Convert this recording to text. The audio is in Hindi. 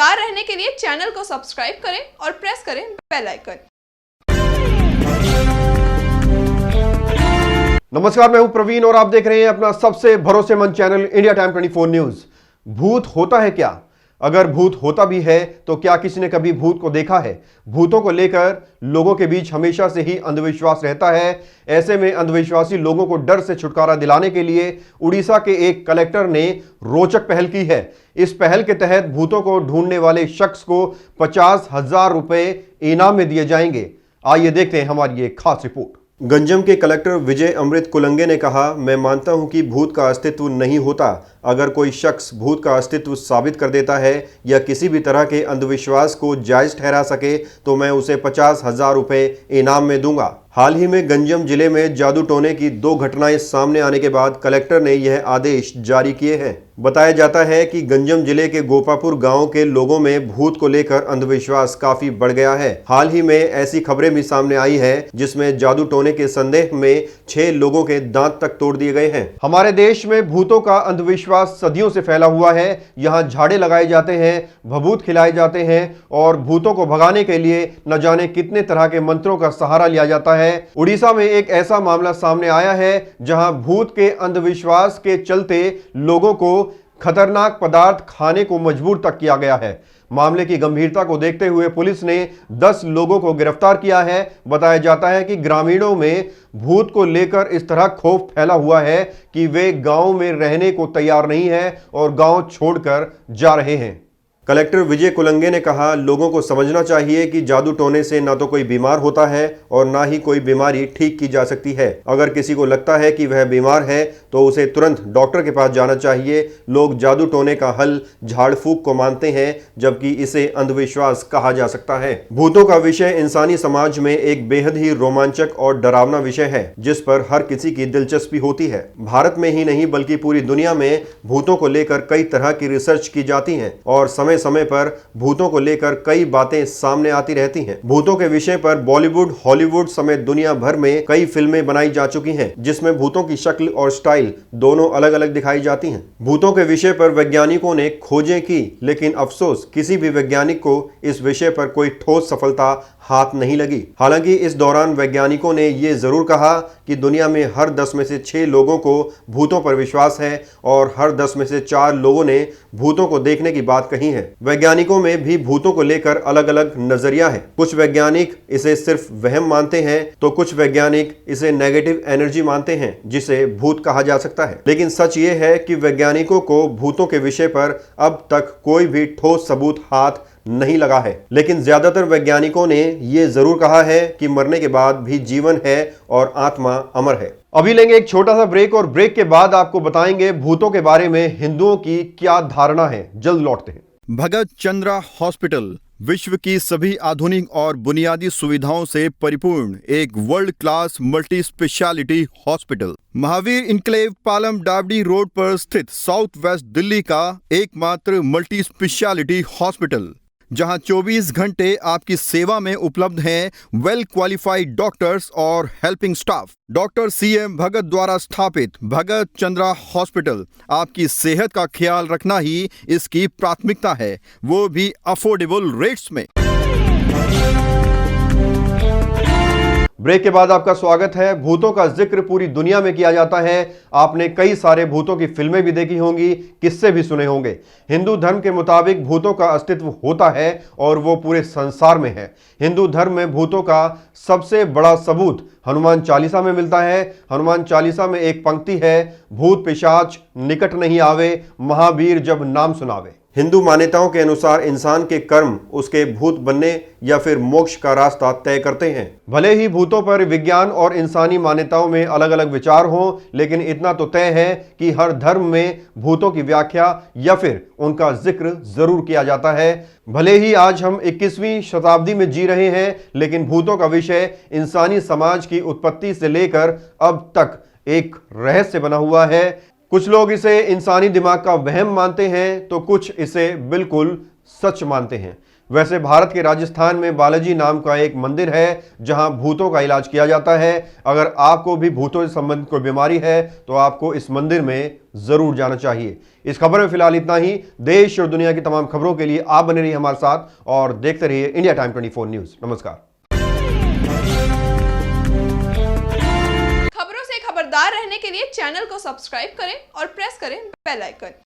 खबरदार रहने के लिए चैनल को सब्सक्राइब करें और प्रेस करें बेल आइकन। नमस्कार, मैं हूं प्रवीण और आप देख रहे हैं अपना सबसे भरोसेमंद चैनल इंडिया टाइम 24 न्यूज। भूत होता है क्या? अगर भूत होता भी है तो क्या किसी ने कभी भूत को देखा है? भूतों को लेकर लोगों के बीच हमेशा से ही अंधविश्वास रहता है। ऐसे में अंधविश्वासी लोगों को डर से छुटकारा दिलाने के लिए उड़ीसा के एक कलेक्टर ने रोचक पहल की है। इस पहल के तहत भूतों को ढूंढने वाले शख्स को 50,000 रुपए इनाम में दिए जाएंगे। आइए देखते हैं हमारी ये खास रिपोर्ट। गंजम के कलेक्टर विजय अमृत कुलंगे ने कहा, मैं मानता हूं कि भूत का अस्तित्व नहीं होता। अगर कोई शख्स भूत का अस्तित्व साबित कर देता है या किसी भी तरह के अंधविश्वास को जायज ठहरा सके तो मैं उसे 50,000 रुपए इनाम में दूंगा। हाल ही में गंजम जिले में जादू टोने की 2 घटनाएं सामने आने के बाद कलेक्टर ने यह आदेश जारी किए हैं। बताया जाता है कि गंजम जिले के गोपापुर गांव के लोगों में भूत को लेकर अंधविश्वास काफी बढ़ गया है। हाल ही में ऐसी खबरें भी सामने आई है जिसमें जादू टोने के संदेह में 6 लोगों के दांत तक तोड़ दिए गए हैं। हमारे देश में भूतों का अंधविश्वास सदियों से फैला हुआ है। यहाँ झाड़े लगाए जाते हैं, भभूत खिलाए जाते हैं और भूतों को भगाने के लिए न जाने कितने तरह के मंत्रों का सहारा लिया जाता है। उड़ीसा में एक ऐसा मामला सामने आया है जहां भूत के अंधविश्वास के चलते लोगों को खतरनाक पदार्थ खाने को मजबूर तक किया गया है। मामले की गंभीरता को देखते हुए पुलिस ने 10 लोगों को गिरफ्तार किया है। बताया जाता है कि ग्रामीणों में भूत को लेकर इस तरह खौफ फैला हुआ है कि वे गांव में रहने को तैयार नहीं है और गांव छोड़कर जा रहे हैं। कलेक्टर विजय कुलंगे ने कहा, लोगों को समझना चाहिए कि जादू टोने से ना तो कोई बीमार होता है और ना ही कोई बीमारी ठीक की जा सकती है। अगर किसी को लगता है कि वह बीमार है तो उसे तुरंत डॉक्टर के पास जाना चाहिए। लोग जादू टोने का हल झाड़ फूक को मानते हैं जबकि इसे अंधविश्वास कहा जा सकता है। भूतों का विषय इंसानी समाज में एक बेहद ही रोमांचक और डरावना विषय है जिस पर हर किसी की दिलचस्पी होती है। भारत में ही नहीं बल्कि पूरी दुनिया में भूतों को लेकर कई तरह की रिसर्च की जाती है और समय पर भूतों को लेकर कई बातें सामने आती रहती हैं। भूतों के विषय पर बॉलीवुड, हॉलीवुड समेत दुनिया भर में कई फिल्में बनाई जा चुकी हैं जिसमें भूतों की शक्ल और स्टाइल दोनों अलग अलग दिखाई जाती हैं। भूतों के विषय पर वैज्ञानिकों ने खोजें की लेकिन अफसोस किसी भी वैज्ञानिक को इस विषय पर कोई ठोस सफलता हाथ नहीं लगी। हालांकि इस दौरान वैज्ञानिकों ने यह जरूर कहा कि दुनिया में हर 10 में से 6 लोगों को भूतों पर विश्वास है और हर 10 में से 4 लोगों ने भूतों को देखने की बात कही है। वैज्ञानिकों में भी भूतों को लेकर अलग अलग नजरिया है। कुछ वैज्ञानिक इसे सिर्फ वहम मानते हैं तो कुछ वैज्ञानिक इसे नेगेटिव एनर्जी मानते हैं जिसे भूत कहा जा सकता है। लेकिन सच ये है कि वैज्ञानिकों को भूतों के विषय पर अब तक कोई भी ठोस सबूत हाथ नहीं लगा है। लेकिन ज्यादातर वैज्ञानिकों ने यह जरूर कहा है कि मरने के बाद भी जीवन है और आत्मा अमर है। अभी लेंगे एक छोटा सा ब्रेक और ब्रेक के बाद आपको बताएंगे भूतों के बारे में हिंदुओं की क्या धारणा है। जल्द लौटते हैं। भगत चंद्रा हॉस्पिटल विश्व की सभी आधुनिक और बुनियादी सुविधाओं से परिपूर्ण एक world class multi speciality hospital Mahavir enclave Palam Dabri road पर स्थित साउथ वेस्ट दिल्ली का एकमात्र मल्टी स्पेशलिटी हॉस्पिटल जहां 24 घंटे आपकी सेवा में उपलब्ध हैं वेल क्वालिफाइड डॉक्टर्स और हेल्पिंग स्टाफ। डॉक्टर CM भगत द्वारा स्थापित भगत चंद्रा हॉस्पिटल आपकी सेहत का ख्याल रखना ही इसकी प्राथमिकता है, वो भी अफोर्डेबल रेट्स में। ब्रेक के बाद आपका स्वागत है। भूतों का जिक्र पूरी दुनिया में किया जाता है। आपने कई सारे भूतों की फिल्में भी देखी होंगी, किस्से भी सुने होंगे। हिंदू धर्म के मुताबिक भूतों का अस्तित्व होता है और वो पूरे संसार में है। हिंदू धर्म में भूतों का सबसे बड़ा सबूत हनुमान चालीसा में मिलता है। हनुमान चालीसा में एक पंक्ति है, भूत पिशाच निकट नहीं आवे, महावीर जब नाम सुनावे। हिंदू मान्यताओं के अनुसार इंसान के कर्म उसके भूत बनने या फिर मोक्ष का रास्ता तय करते हैं। भले ही भूतों पर विज्ञान और इंसानी मान्यताओं में अलग अलग विचार हों, लेकिन इतना तो तय है कि हर धर्म में भूतों की व्याख्या या फिर उनका जिक्र जरूर किया जाता है। भले ही आज हम 21वीं शताब्दी में जी रहे हैं, लेकिन भूतों का विषय इंसानी समाज की उत्पत्ति से लेकर अब तक एक रहस्य बना हुआ है। कुछ लोग इसे इंसानी दिमाग का वहम मानते हैं तो कुछ इसे बिल्कुल सच मानते हैं। वैसे भारत के राजस्थान में बालाजी नाम का एक मंदिर है जहां भूतों का इलाज किया जाता है। अगर आपको भी भूतों से संबंधित कोई बीमारी है तो आपको इस मंदिर में जरूर जाना चाहिए। इस खबर में फिलहाल इतना ही। देश और दुनिया की तमाम खबरों के लिए आप बने रहिए हमारे साथ और देखते रहिए इंडिया टाइम 24 न्यूज। नमस्कार। खबरों से खबरदार रहने के लिए चैनल को सब्सक्राइब करें और प्रेस करें बेल आइकन।